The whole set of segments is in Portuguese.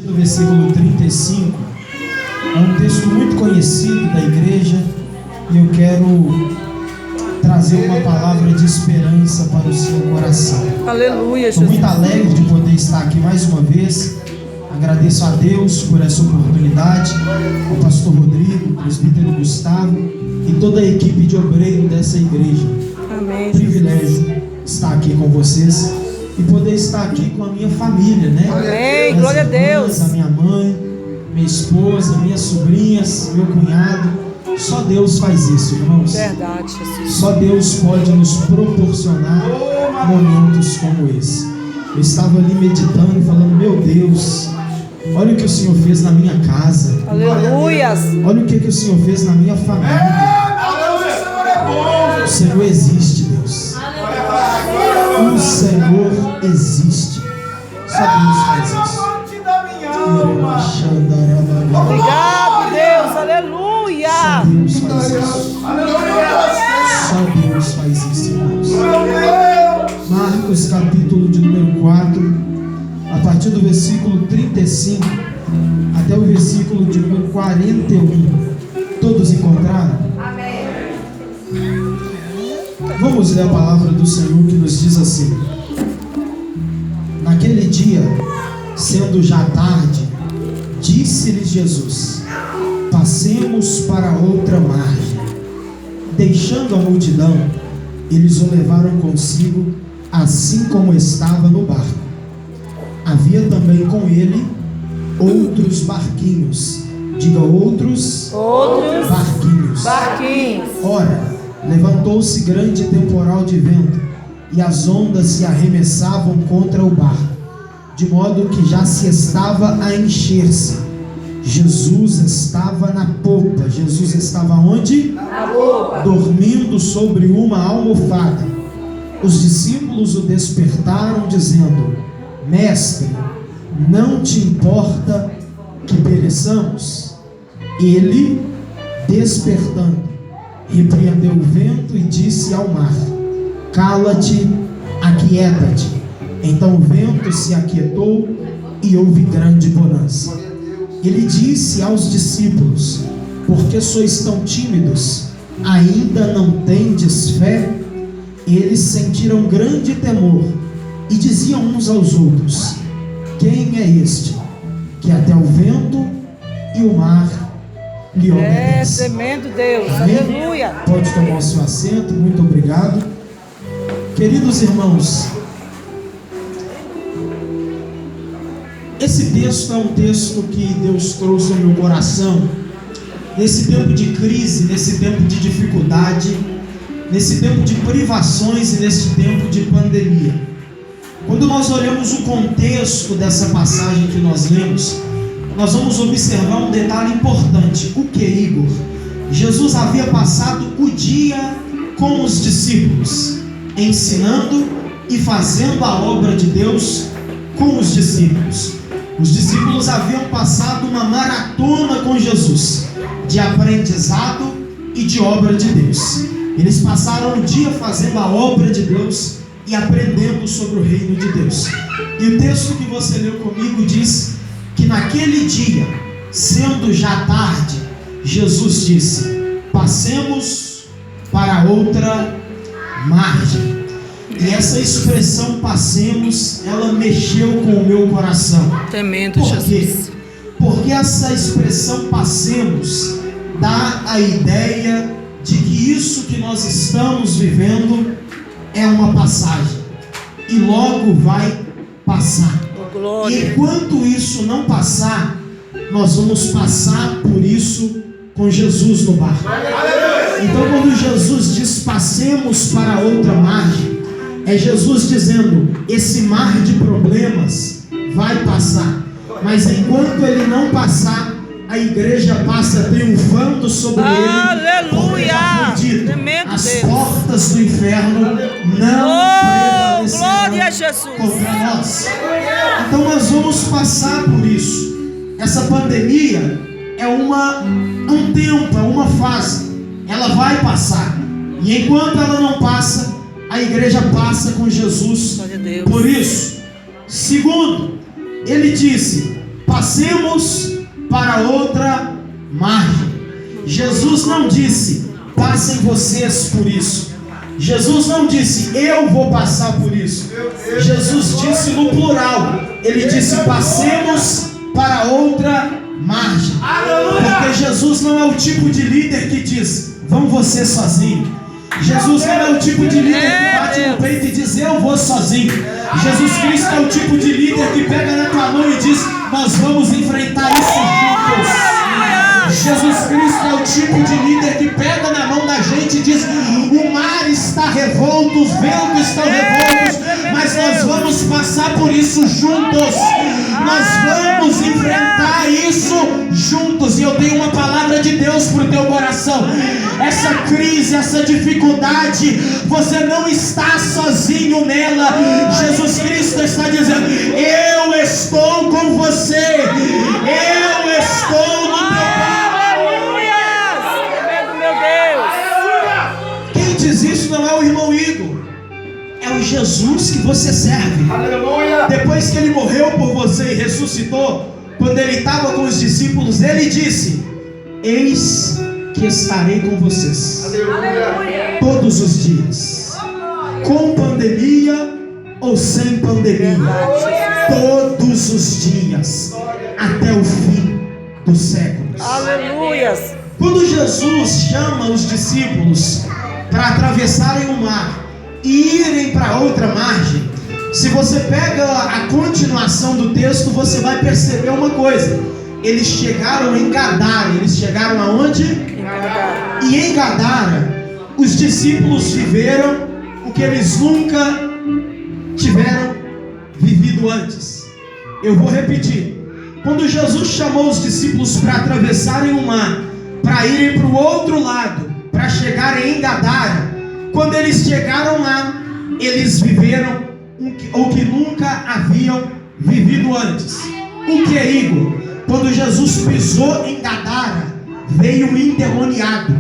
No versículo 35, é um texto muito conhecido da igreja e eu quero trazer uma palavra de esperança para o seu coração. Aleluia, Estou muito alegre de poder estar aqui mais uma vez. Agradeço a Deus por essa oportunidade, ao pastor Rodrigo, ao presbítero Gustavo e toda a equipe de obreiro dessa igreja. Amém. Privilégio estar aqui com vocês e poder estar aqui com a minha família, né? Amém, glória a Deus. A minha mãe, minha esposa, minhas sobrinhas, meu cunhado. Só Deus faz isso, irmãos. Verdade, Jesus. Só Deus pode nos proporcionar momentos como esse. Eu estava ali meditando e falando: meu Deus, olha o que o Senhor fez na minha casa. Aleluia. Olha o que o Senhor fez na minha família. O Senhor existe, Deus. O Senhor existe. Só Deus faz isso. Obrigado, Deus. Aleluia. Só Deus faz isso. Só Deus faz isso, irmãos. Marcos capítulo de número 4, a partir do versículo 35 até o versículo de número 41. Todos encontraram? Amém. Vamos ler a palavra do Senhor, que nos diz assim: naquele dia, sendo já tarde, disse-lhes Jesus: passemos para outra margem. Deixando a multidão, eles o levaram consigo, assim como estava no barco. Havia também com ele outros barquinhos. Diga, outros barquinhos. Ora, levantou-se grande temporal de vento, e as ondas se arremessavam contra o barco, de modo que já se estava a encher-se. Jesus estava na popa. Jesus estava onde? Na popa. Dormindo sobre uma almofada. Os discípulos o despertaram, dizendo: Mestre, não te importa que pereçamos? Ele, despertando, repreendeu o vento e disse ao mar: cala-te, aquieta-te. Então o vento se aquietou e houve grande bonança. Ele disse aos discípulos: por que sois tão tímidos? Ainda não tendes fé? Eles sentiram grande temor e diziam uns aos outros: quem é este, que até o vento e o mar lhe obedecem? Tremendo Deus. Amém? Aleluia. Pode tomar o seu assento, muito obrigado. Queridos irmãos, esse texto é um texto que Deus trouxe ao meu coração nesse tempo de crise, nesse tempo de dificuldade, nesse tempo de privações e nesse tempo de pandemia. Quando nós olhamos o contexto dessa passagem que nós lemos, nós vamos observar um detalhe importante. O que, Igor? Jesus havia passado o dia com os discípulos, ensinando e fazendo a obra de Deus com os discípulos. Os discípulos haviam passado uma maratona com Jesus, de aprendizado e de obra de Deus. Eles passaram o dia fazendo a obra de Deus e aprendendo sobre o reino de Deus. E o texto que você leu comigo diz que naquele dia, sendo já tarde, Jesus disse: passemos para outra margem. E essa expressão passemos, ela mexeu com o meu coração. Tremendo, Por quê? Jesus. Porque essa expressão passemos dá a ideia de que isso que nós estamos vivendo é uma passagem e logo vai passar. Oh, glória. E enquanto isso não passar, nós vamos passar por isso com Jesus no barco. Então, quando Jesus diz passemos para outra margem, é Jesus dizendo: esse mar de problemas vai passar, mas enquanto ele não passar, a igreja passa triunfando sobre ele. Aleluia! Tremendo As Deus. portas do inferno não glória a prevalecerão Jesus. contra nós. Então nós vamos passar por isso. Essa pandemia é um tempo, é uma fase. Ela vai passar. E enquanto ela não passa, a igreja passa com Jesus. Glória a Deus. Por isso, segundo, ele disse: passemos para outra margem. Jesus não disse, passem vocês por isso. Jesus não disse, eu vou passar por isso. Jesus disse no plural. Ele disse, passemos para outra margem. Porque Jesus não é o tipo de líder que diz, vão você sozinho. Jesus não é o tipo de líder que bate no peito e diz, eu vou sozinho. Jesus Cristo é o tipo de líder que pega na tua mão e diz, nós vamos enfrentar isso juntos. Jesus Cristo é o tipo de líder que pega na mão da gente e diz, o mar está revolto, os ventos estão revoltos, mas nós vamos passar por isso juntos. Nós vamos enfrentar isso juntos. E eu tenho uma palavra de Deus para o teu coração. Essa crise, essa dificuldade, você não está sozinho nela. Jesus Cristo está dizendo, eu estou com você. Eu estou no teu diz isso não é o irmão Igor, é o Jesus que você serve. Aleluia. Depois que ele morreu por você e ressuscitou, quando ele estava com os discípulos, ele disse, eis que estarei com vocês. Aleluia. Todos os dias, com pandemia ou sem pandemia, todos os dias, até o fim dos séculos. Aleluia. Quando Jesus chama os discípulos para atravessarem o mar e irem para outra margem, se você pega a continuação do texto, você vai perceber uma coisa. Eles chegaram em Gadara. Eles chegaram aonde? Em Gadara. E em Gadara, os discípulos viveram o que eles nunca tiveram vivido antes. Eu vou repetir. Quando Jesus chamou os discípulos para atravessarem o mar, para irem para o outro lado, para chegarem em Gadara, quando eles chegaram lá, eles viveram o que nunca haviam vivido antes. O que é, Igor? Quando Jesus pisou em Gadara, veio um endemoniado,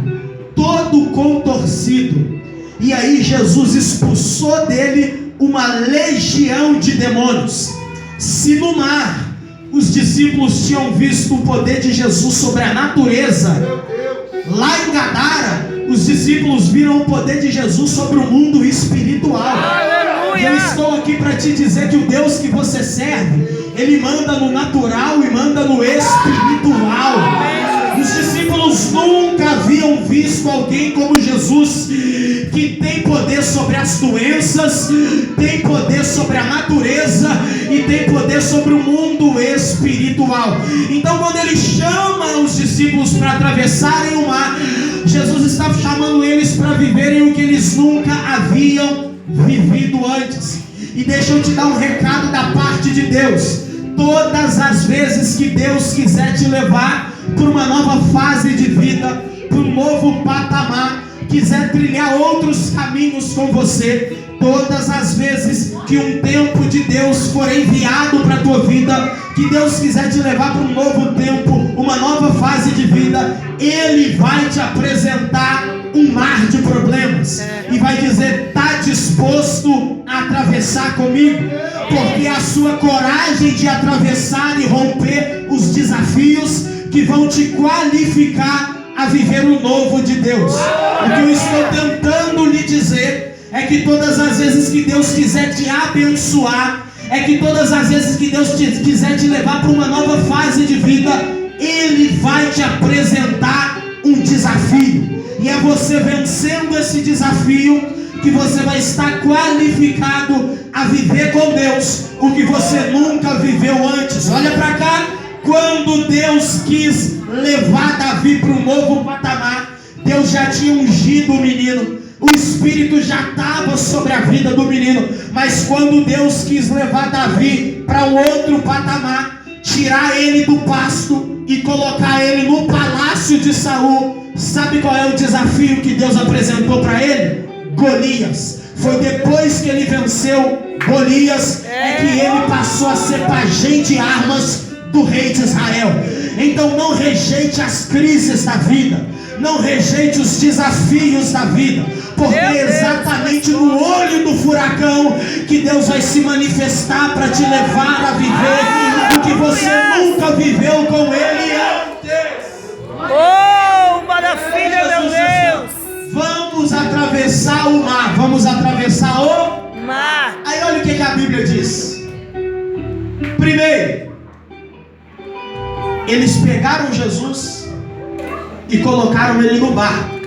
todo contorcido, e aí Jesus expulsou dele uma legião de demônios. Se no mar os discípulos tinham visto o poder de Jesus sobre a natureza, lá em Gadara, os discípulos viram o poder de Jesus sobre o mundo espiritual. Aleluia! Eu estou aqui para te dizer que o Deus que você serve, Ele manda no natural e manda no espiritual. Os discípulos nunca haviam visto alguém como Jesus, que tem poder sobre as doenças, tem poder sobre a natureza e tem poder sobre o mundo espiritual. Então, quando Ele chama os discípulos para atravessarem o mar, Jesus está chamando eles para viverem o que eles nunca haviam vivido antes. E deixa eu te dar um recado da parte de Deus. Todas as vezes que Deus quiser te levar para uma nova fase de vida, para um novo patamar, quiser trilhar outros caminhos com você, todas as vezes que um tempo de Deus for enviado para a tua vida, que Deus quiser te levar para um novo tempo, uma nova fase de vida, Ele vai te apresentar um mar de problemas e vai dizer, está disposto a atravessar comigo? Porque a sua coragem de atravessar e romper os desafios que vão te qualificar a viver o novo de Deus. O que eu estou tentando lhe dizer é que todas as vezes que Deus quiser te abençoar, é que todas as vezes que Deus quiser te levar para uma nova fase de vida, Ele vai te apresentar um desafio. E é você vencendo esse desafio que você vai estar qualificado a viver com Deus o que você nunca viveu antes. Olha para cá. Quando Deus quis levar Davi para um novo patamar, Deus já tinha ungido o menino, o Espírito já estava sobre a vida do menino. Mas quando Deus quis levar Davi para um outro patamar, tirar ele do pasto e colocar ele no palácio de Saul, sabe qual é o desafio que Deus apresentou para ele? Golias. Foi depois que ele venceu Golias que ele passou a ser pajem de armas do rei de Israel. Então não rejeite as crises da vida, não rejeite os desafios da vida, porque é exatamente no olho do furacão que Deus vai se manifestar para te levar a viver o que você nunca viveu com ele antes. Oh, maravilha, meu Deus. Vamos atravessar o mar. Vamos atravessar o Mar. Aí olha o que a Bíblia diz. Primeiro, eles pegaram Jesus e colocaram ele no barco.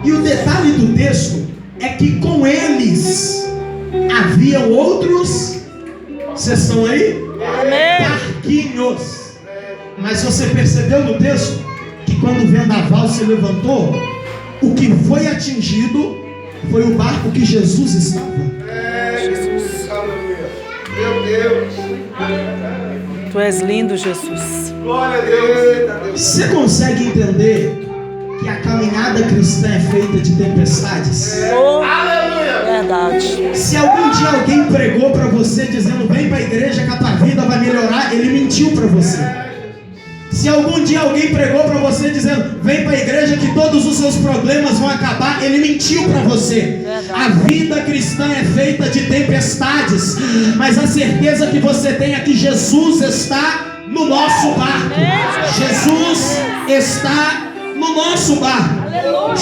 E o detalhe do texto é que com eles haviam outros. Vocês estão aí? Amém. Barquinhos. Mas você percebeu no texto que quando o vendaval se levantou, o que foi atingido foi o barco que Jesus estava. Jesus. Meu Deus. Tu és lindo, Jesus. Glória a Deus. Você consegue entender que a caminhada cristã é feita de tempestades? Oh, Aleluia. verdade. Se algum dia alguém pregou para você dizendo vem para a igreja que a tua vida vai melhorar, ele mentiu para você. Se algum dia alguém pregou para você dizendo vem para a igreja que todos os seus problemas vão acabar, ele mentiu para você. A vida cristã é feita de tempestades, mas a certeza que você tem é que Jesus está no nosso barco. Jesus está no nosso barco.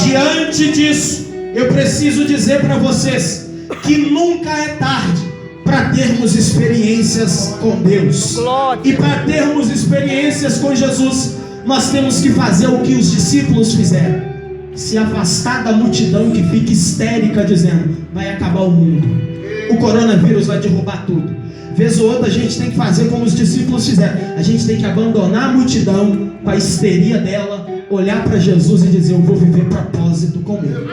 Diante disso, eu preciso dizer para vocês que nunca é tarde para termos experiências com Deus. Glória. E para termos experiências com Jesus, nós temos que fazer o que os discípulos fizeram: se afastar da multidão que fica histérica dizendo vai acabar o mundo, o coronavírus vai derrubar tudo. Vez ou outra a gente tem que fazer como os discípulos fizeram. A gente tem que abandonar a multidão com a histeria dela, olhar para Jesus e dizer eu vou viver propósito com ele.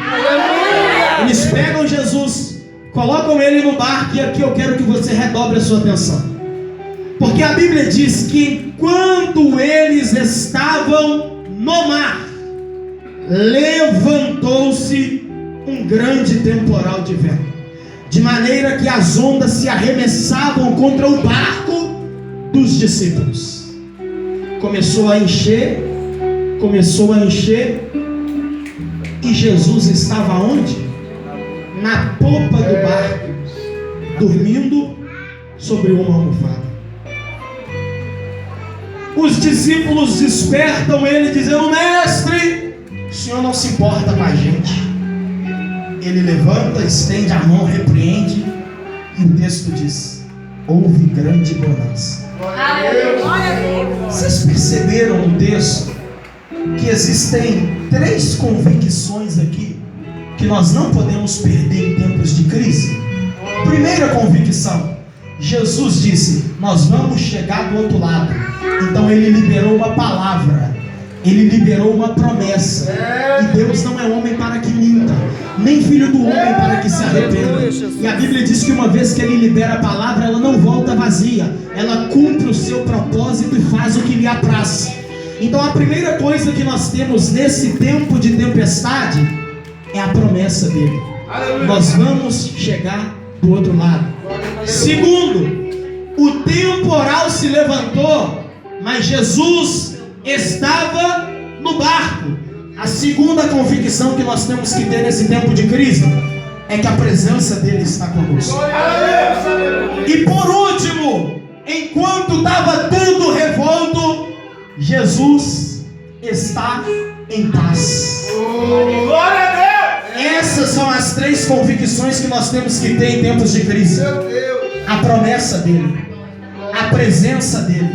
Eles pegam Jesus, colocam ele no barco, e aqui eu quero que você redobre a sua atenção, porque a Bíblia diz que enquanto eles estavam no mar, levantou-se um grande temporal de vento, de maneira que as ondas se arremessavam contra o barco dos discípulos. Começou a encher, e Jesus estava onde? Na popa do barco, dormindo sobre uma almofada. Os discípulos despertam ele dizendo: mestre, o senhor não se importa com a gente? Ele levanta, estende a mão, repreende, e o texto diz: houve grande bonança. Vocês perceberam no texto que existem 3 convicções aqui que nós não podemos perder em tempos de crise? Primeira convicção: Jesus disse, nós vamos chegar do outro lado. Então ele liberou uma palavra, ele liberou uma promessa. E Deus não é homem para que minta, nem filho do homem para que se arrependa. E a Bíblia diz que uma vez que ele libera a palavra, ela não volta vazia, ela cumpre o seu propósito e faz o que lhe apraz. Então a primeira coisa que nós temos nesse tempo de tempestade é a promessa dele. Nós vamos chegar do outro lado. Segundo, o temporal se levantou, mas Jesus estava no barco. A segunda convicção que nós temos que ter nesse tempo de crise é que a presença dele está conosco. E por último, enquanto estava tudo revolto, Jesus está em paz. Glória a Deus. Essas são as 3 convicções que nós temos que ter em tempos de crise: a promessa dele, a presença dele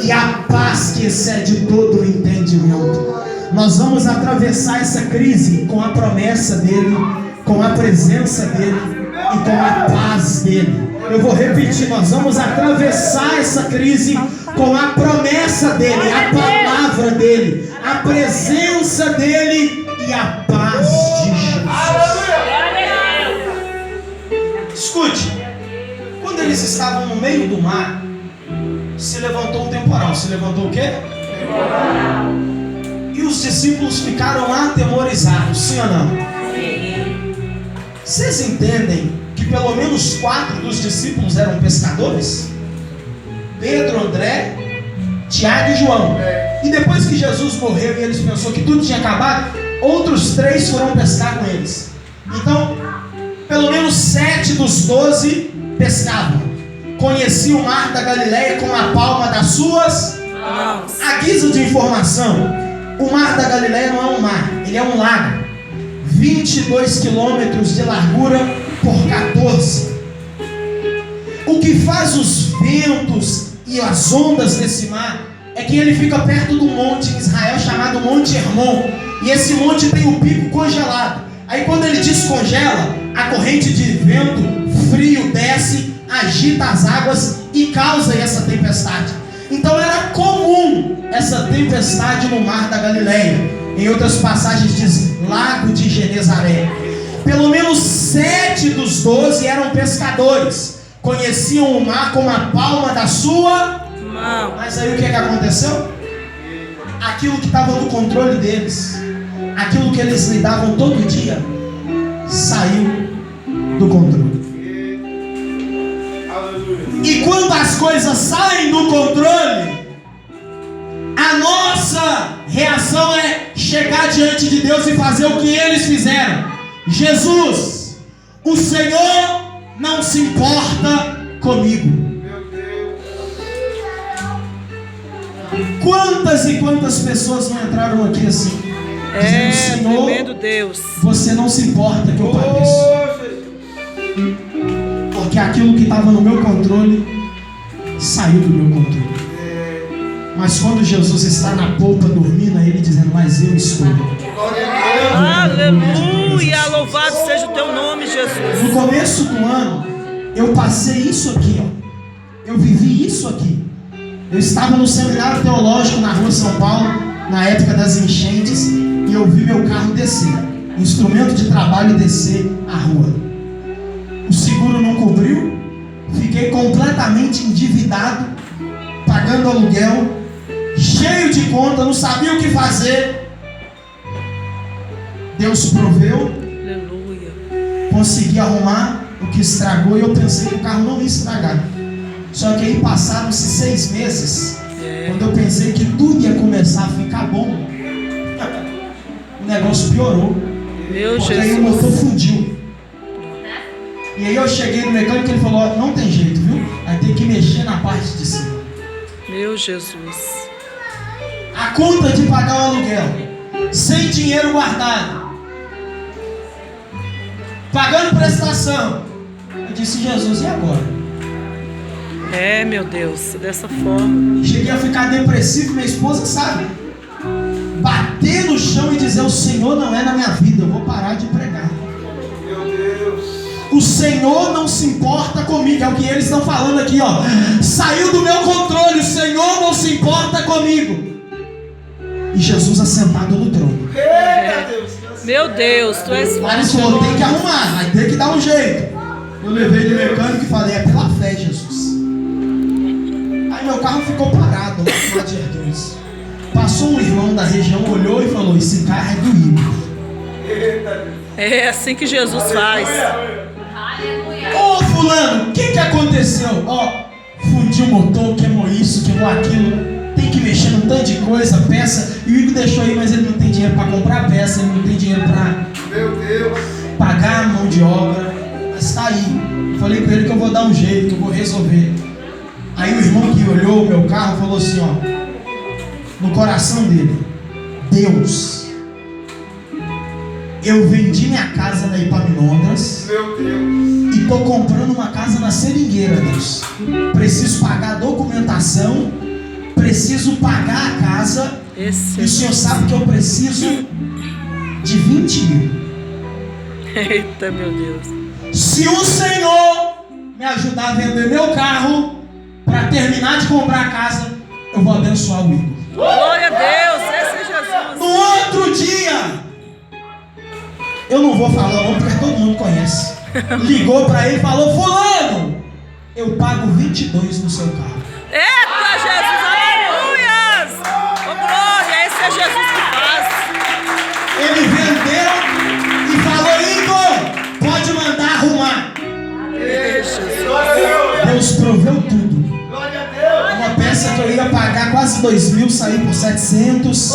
e a paz que excede todo o entendimento. Nós vamos atravessar essa crise com a promessa dele, com a presença dele e com a paz dele. Eu vou repetir: nós vamos atravessar essa crise com a promessa dele, a palavra dele, a presença dele e a paz de Jesus. Escute, quando eles estavam no meio do mar, se levantou um temporal. Se levantou o quê? Temporal. E os discípulos ficaram atemorizados, sim ou não? Sim. Vocês entendem que pelo menos 4 dos discípulos eram pescadores? Pedro, André, Tiago e João. E depois que Jesus morreu e eles pensaram que tudo tinha acabado, outros 3 foram pescar com eles. Então, pelo menos 7 dos 12 pescavam. Conheciam o mar da Galileia com a palma das suas Irmãos. A guisa de informação, o Mar da Galileia não é um mar, ele é um lago. 22 quilômetros de largura por 14. O que faz os ventos e as ondas desse mar é que ele fica perto de um monte em Israel chamado Monte Hermon. E esse monte tem o pico congelado. Aí quando ele descongela, a corrente de vento frio desce, agita as águas e causa essa tempestade. Então era comum essa tempestade no Mar da Galileia. Em outras passagens diz Lago de Genezaré. Pelo menos 7 dos 12 eram pescadores. Conheciam o mar como a palma da sua mão. Mas aí o que aconteceu? Aquilo que estava no controle deles, aquilo que eles lidavam todo dia, saiu do controle. E quando as coisas saem do controle, a nossa reação é chegar diante de Deus e fazer o que eles fizeram. Jesus, o Senhor não se importa comigo. Quantas e quantas pessoas não entraram aqui assim? Dizendo, Senhor, tremendo Deus, você não se importa que eu padeço. Porque aquilo que estava no meu controle saiu do meu controle. Mas quando Jesus está na polpa dormindo, ele dizendo, mas eu estou. Aleluia, louvado seja o teu nome, Jesus. No começo do ano, eu passei isso aqui, ó. Eu vivi isso aqui. Eu estava no seminário teológico na rua São Paulo, na época das enchentes, e eu vi meu carro descer, instrumento de trabalho descer a rua. O seguro não cobriu, fiquei completamente endividado, pagando aluguel, cheio de conta, não sabia o que fazer. Deus proveu. Aleluia. Consegui arrumar o que estragou e eu pensei que o carro não ia estragar. Só que aí passaram-se 6 meses, quando eu pensei que tudo ia começar a ficar bom, o negócio piorou. Meu porque Jesus. aí o motor fundiu. E aí eu cheguei no mecânico e ele falou, não tem jeito, viu? Aí tem que mexer na parte de cima. Meu Jesus. A conta de pagar o aluguel, sem dinheiro guardado, pagando prestação. Eu disse, Jesus, e agora? Meu Deus, dessa forma. Cheguei a ficar depressivo, minha esposa sabe. Bater no chão e dizer, o Senhor não é na minha vida, eu vou parar de pregar. Meu Deus. O Senhor não se importa comigo, é o que eles estão falando aqui, ó. Saiu do meu controle, o Senhor não se importa comigo. E Jesus assentado no trono. Meu Deus, tu és Aí ele falou, tem que arrumar, vai ter que dar um jeito. Eu levei no mecânico e falei, é pela fé, Jesus. Aí meu carro ficou parado lá de Herdões. Passou um irmão da região, olhou e falou, esse carro é do Igor. É assim que Jesus faz. Ô fulano, o que aconteceu? Ó, fundiu o motor, queimou isso, queimou aquilo. Tem que mexer num tanto de coisa, peça. E o Igor deixou aí, mas ele não tem dinheiro para comprar peça, ele não tem dinheiro para pagar a mão de obra. Mas tá aí. Eu falei com ele que eu vou dar um jeito, que eu vou resolver. Aí o irmão que olhou o meu carro falou assim, ó, no coração dele, Deus, eu vendi minha casa na Epaminondas e tô comprando uma casa na Seringueira, Deus. Preciso pagar a documentação, preciso pagar a casa. E o Senhor sabe que eu preciso de 20 mil. Eita, meu Deus. Se o Senhor me ajudar a vender meu carro para terminar de comprar a casa, eu vou abençoar o Igor. Glória a Deus, esse é Jesus. No outro dia, eu não vou falar não, porque todo mundo conhece. Ligou para ele e falou, fulano, eu pago 22 no seu carro. Eita, Jesus, aleluias! Ô glória, esse é Jesus que faz. Ele vendeu e falou, Igor, pode mandar arrumar. Deus proveu tudo. Uma peça que eu ia pagar quase 2.000, saí por 700.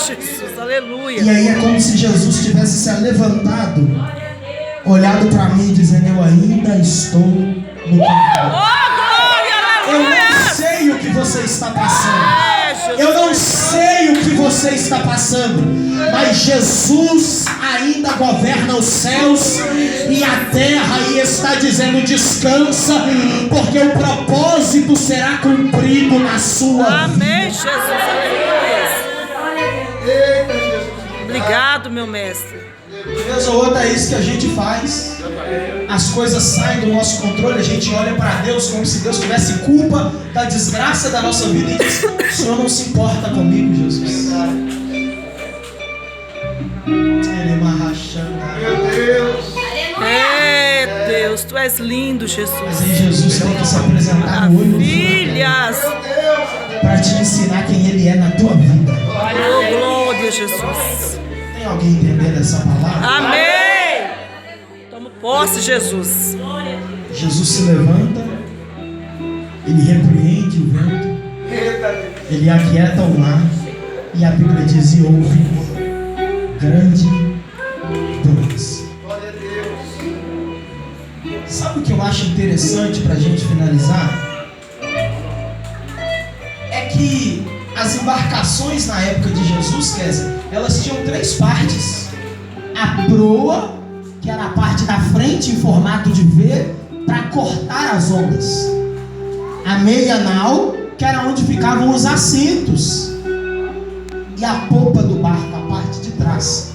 Jesus, aleluia. E aí é como se Jesus tivesse se levantado, olhado para mim dizendo, eu ainda estou no controle. Oh, glória, Eu aleluia. não sei o que você está passando. você está passando, mas Jesus ainda governa os céus e a terra, e está dizendo: descansa, porque o propósito será cumprido na sua vida. Amém, Jesus. Aleluia. Eita, Jesus. Obrigado, meu mestre. De vez ou outra é isso que a gente faz. As coisas saem do nosso controle, a gente olha para Deus como se Deus tivesse culpa da desgraça da nossa vida e diz: o Senhor não se importa comigo, Jesus. Meu Deus. É, Deus, tu és lindo, Mas Jesus. aí Jesus tem que se apresentar no olho Filhas. para te ensinar quem Ele é na tua vida. Oh, glória, Jesus. Tem alguém entendendo essa palavra? Amém. Tomo posse, Jesus. Jesus se levanta, Ele repreende o vento, Eita, Deus. Ele aquieta o mar, e a Bíblia diz: e houve grande bonança. Glória a Deus. Sabe o que eu acho interessante para a gente finalizar? É que as embarcações na época de Jesus, Kézia, elas tinham 3 partes. A proa, que era a parte da frente em formato de V, para cortar as ondas. A meia nau, que era onde ficavam os assentos. E a popa do barco, a parte de trás,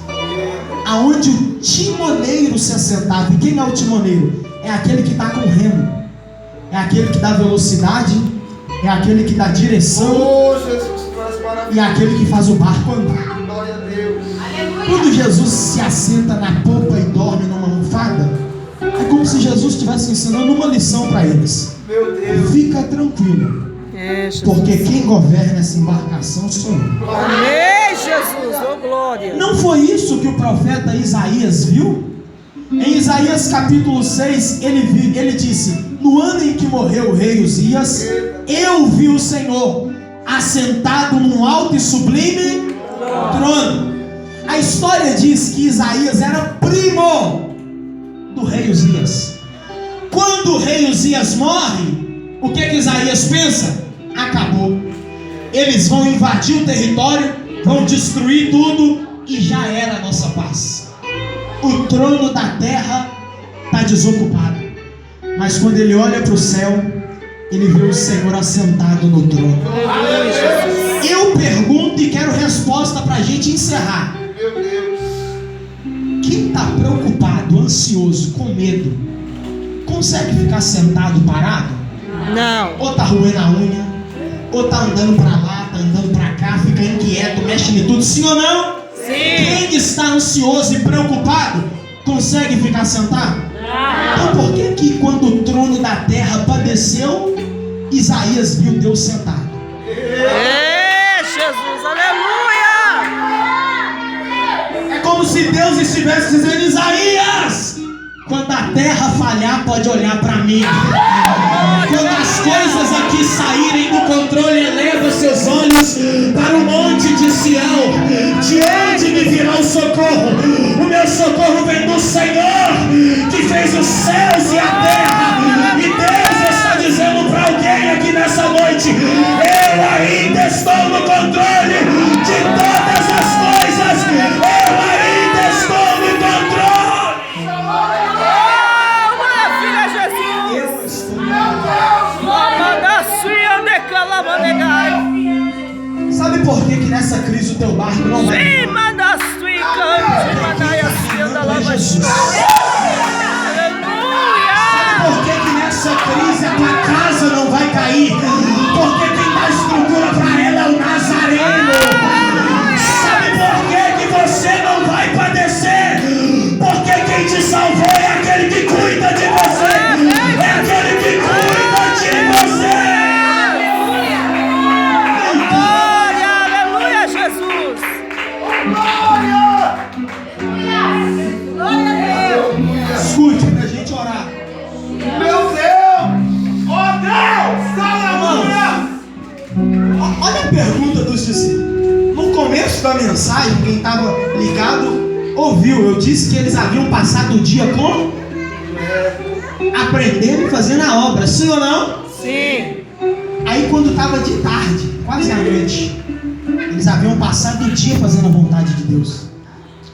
aonde o timoneiro se assentava. E quem é o timoneiro? É aquele que está com o remo, é aquele que dá velocidade, é aquele que dá direção, Oh, Jesus, tu és maravilhoso. e é aquele que faz o barco andar. Glória a Deus. Quando Jesus se assenta na popa e dorme numa almofada, é como se Jesus estivesse ensinando uma lição para eles. Meu Deus. Fica tranquilo, É, Jesus. porque quem governa essa embarcação sou eu. Amém, Jesus. Oh, glória. Não foi isso que o profeta Isaías viu? Em Isaías capítulo 6, ele disse: no ano em que morreu o rei Uzias, eu vi o Senhor assentado num alto e sublime trono. A história diz que Isaías era primo do rei Uzias. Quando o rei Uzias morre, o que Isaías pensa? Acabou. Eles vão invadir o território, vão destruir tudo e já era a nossa paz. O trono da terra está desocupado. Mas quando ele olha para o céu, ele vê o Senhor assentado no trono. Eu pergunto e quero resposta para a gente encerrar. Meu Deus. Quem está preocupado, ansioso, com medo, consegue ficar sentado, parado? Não. Ou está roendo a unha, ou está andando para lá, está andando para cá, fica inquieto, mexe em tudo, sim ou não? Sim. Quem está ansioso e preocupado consegue ficar sentado? Então por que quando o trono da terra padeceu, Isaías viu Deus sentado? É, Jesus. Aleluia. É como se Deus estivesse dizendo: Isaías, quando a terra falhar, pode olhar para mim. Quando as coisas aqui saírem do controle, eleva seus olhos para o monte de Sião. De onde me virá o socorro? O meu socorro vem do Senhor, que fez os céus e a terra. E Deus está dizendo para alguém aqui nessa noite: eu ainda estou no controle de todas as coisas. Eu ainda estou no controle. Oh, maravilha, Jesus. Eu estou. Sabe por que nessa crise o teu barco não vai? Sim, manda sui, cante, manda e acenda lá, Jesus. Aleluia. Por que nessa crise a tua casa não vai cair? Porque quem dá estrutura para ela é o Nazareno. Sabe por que você não vai padecer? Porque quem te salvou é aquele que cuida de você. É aquele que cuida de você. Glória, aleluia, Jesus. Escute pra gente orar. Meu Deus! Oh Deus! Aleluia! Olha a pergunta dos discípulos. No começo da mensagem, quem estava ligado ouviu. Eu disse que eles haviam passado o dia como? Aprendendo e fazendo a obra, sim ou não? Sim. Aí quando estava de tarde, quase à noite, Eles haviam passado o dia fazendo a vontade de Deus.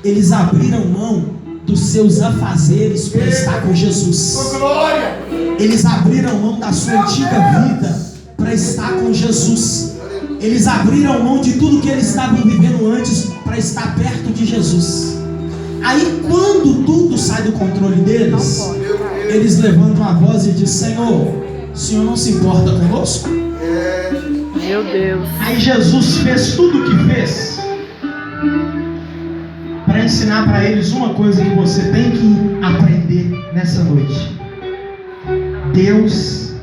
Eles abriram mão dos seus afazeres para estar com Jesus. Oh, glória! Eles abriram mão da sua antiga vida para estar com Jesus. Eles abriram mão de tudo que eles estavam vivendo antes para estar perto de Jesus. Aí quando tudo sai do controle deles, eles levantam a voz e dizem: Senhor, o Senhor não se importa conosco? Meu Deus. Aí Jesus fez tudo o que fez para ensinar para eles uma coisa que você tem que aprender nessa noite. Deus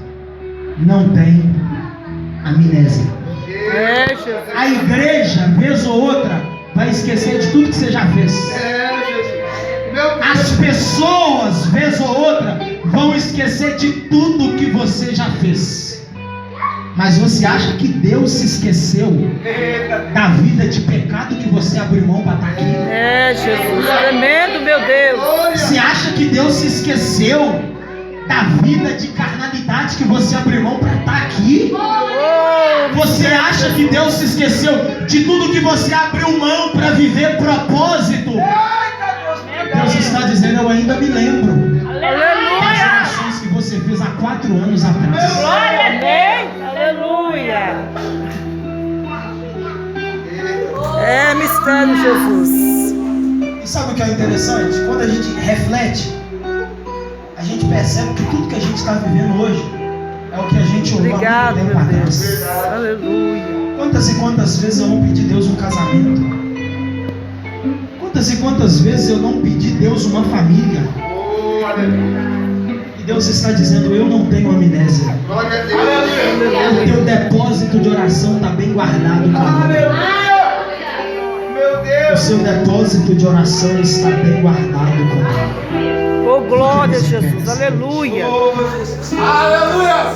não tem amnésia. Jesus. A igreja, vez ou outra, vai esquecer de tudo que você já fez. Jesus. Meu Deus. As pessoas, vez ou outra, vão esquecer de tudo que você já fez. Mas você acha que Deus se esqueceu da vida de pecado que você abriu mão para estar aqui? Jesus. Tremendo, meu Deus. Você acha que Deus se esqueceu da vida de carnalidade que você abriu mão para estar aqui? Você acha que Deus se esqueceu de tudo que você abriu mão para viver propósito? Deus está dizendo: eu ainda me lembro das ações que você fez há 4 anos atrás. Amém. Aleluia. É mistério, Jesus. E sabe o que é interessante? Quando a gente reflete, a gente percebe que tudo que a gente está vivendo hoje é o que a gente ouviu há Obrigado, muito meu tempo Deus. atrás. Aleluia. Quantas e quantas vezes eu não pedi Deus um casamento? Quantas e quantas vezes eu não pedi Deus uma família? Oh, aleluia. E Deus está dizendo: eu não tenho amnésia. Glória a Deus. O teu depósito de oração está bem guardado comigo. Aleluia. Meu O Deus. seu depósito de oração está bem guardado comigo. Oh, glória, Jesus. Aleluia. Oh, Jesus. Aleluia.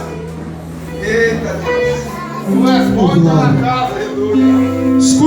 Eita Deus. Tu és bom na casa. Aleluia.